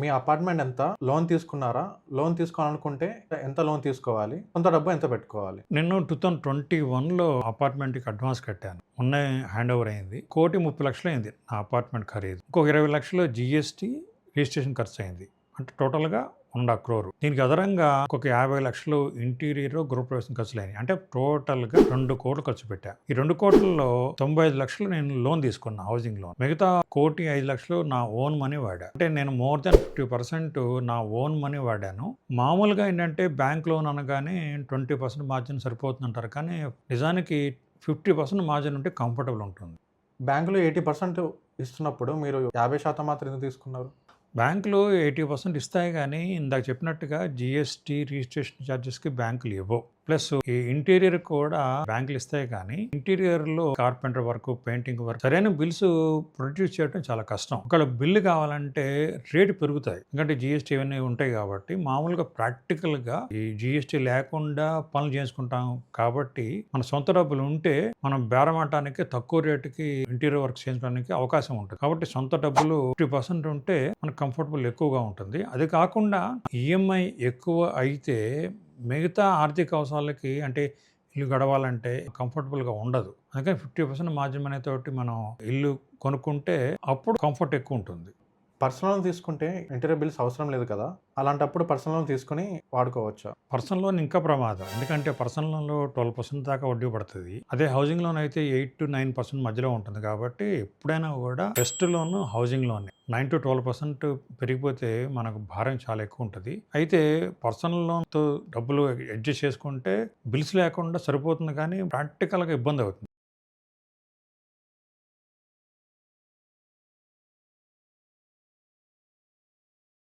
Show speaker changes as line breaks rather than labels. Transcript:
మీ apartment ఎంత? Loan తీసుకున్నారా? Loan తీసుకోవాలనుకుంటే ఎంత లోన్ తీసుకోవాలి? కొంత డబ్బు ఎంత పెట్టుకోవాలి?
నేను 2021లో అపార్ట్మెంట్‌కి అడ్వాన్స్ కట్టాను. మొన్నే హ్యాండ్ ఓవర్ అయింది. 1,30,00,000 అయింది నా అపార్ట్మెంట్ ఖరీదు. ఇంకొక 20,00,000 జీఎస్టీ రిజిస్ట్రేషన్ ఖర్చు అయింది. అంటే టోటల్‌గా 1,00,000 crore. దీనికి అదనంగా ఒక 50,00,000 ఇంటీరియర్ గృహప్రవేశం ఖర్చులైనాయి. అంటే టోటల్‌గా 2,00,00,000 ఖర్చు పెట్టా. ఈ 2,00,00,000లో 95,00,000 నేను లోన్ తీసుకున్నా, హౌసింగ్ లోన్. మిగతా 1,05,00,000 నా ఓన్ మనీ వాడా. అంటే నేను మోర్ దాన్ 50% నా ఓన్ మనీ వాడాను. మామూలుగా ఏంటంటే బ్యాంక్ లోన్ అనగానే 20% మార్జిన్ సరిపోతుందంటారు. కానీ నిజానికి 50% మార్జిన్ ఉంటే కంఫర్టబుల్ ఉంటుంది.
బ్యాంకులో 80% ఇస్తున్నప్పుడు మీరు 50% మాత్రం ఎందుకు తీసుకున్నారు?
బ్యాంకులు 80% ఇస్తాయి కానీ ఇందాక చెప్పినట్టుగా జీఎస్టీ రిజిస్ట్రేషన్ ఛార్జెస్కి బ్యాంకులు ఇవ్వవు. ప్లస్ ఈ ఇంటీరియర్ కూడా బ్యాంకులు ఇస్తాయి కానీ ఇంటీరియర్లో కార్పెంటర్ వర్క్, పెయింటింగ్ వర్క్ సరైన బిల్స్ ప్రొడ్యూస్ చేయడం చాలా కష్టం. ఒకవేళ బిల్లు కావాలంటే రేటు పెరుగుతాయి, ఎందుకంటే జీఎస్టీ ఇవన్నీ ఉంటాయి కాబట్టి. మామూలుగా ప్రాక్టికల్గా ఈ జీఎస్టీ లేకుండా పనులు చేసుకుంటాం కాబట్టి మన సొంత డబ్బులు ఉంటే మనం బేరమాటానికి తక్కువ రేటుకి ఇంటీరియర్ వర్క్ చేయించడానికి అవకాశం ఉంటుంది. కాబట్టి సొంత డబ్బులు 50% ఉంటే మనకు కంఫర్టబుల్ ఎక్కువగా ఉంటుంది. అది కాకుండా ఈఎంఐ ఎక్కువ అయితే మిగతా ఆర్థిక అవసరాలకి, అంటే ఇల్లు గడవాలంటే కంఫర్టబుల్గా ఉండదు. అందుకని 50% మార్జిన్ మనీ తోటి మనం ఇల్లు కొనుక్కుంటే అప్పుడు కంఫర్ట్ ఎక్కువ ఉంటుంది.
పర్సనల్ లోన్ తీసుకుంటే ఇంటీరియర్ బిల్స్ అవసరం లేదు కదా! అలాంటప్పుడు పర్సనల్ లోన్ తీసుకొని వాడుకోవచ్చా?
పర్సనల్ లోన్ ఇంకా ప్రమాదం, ఎందుకంటే పర్సనల్ లోన్లో 12% దాకా వడ్డీ పడుతుంది. అదే హౌసింగ్ లోన్ అయితే 8-9% మధ్యలో ఉంటుంది. కాబట్టి ఎప్పుడైనా కూడా బెస్ట్ లోన్ హౌసింగ్ లోన్. 9-12% పెరిగిపోతే మనకు భారం చాలా ఎక్కువ ఉంటుంది. అయితే పర్సనల్ లోన్తో డబ్బులు అడ్జస్ట్ చేసుకుంటే బిల్స్ లేకుండా సరిపోతుంది, కానీ ప్రాక్టికల్గా ఇబ్బంది అవుతుంది.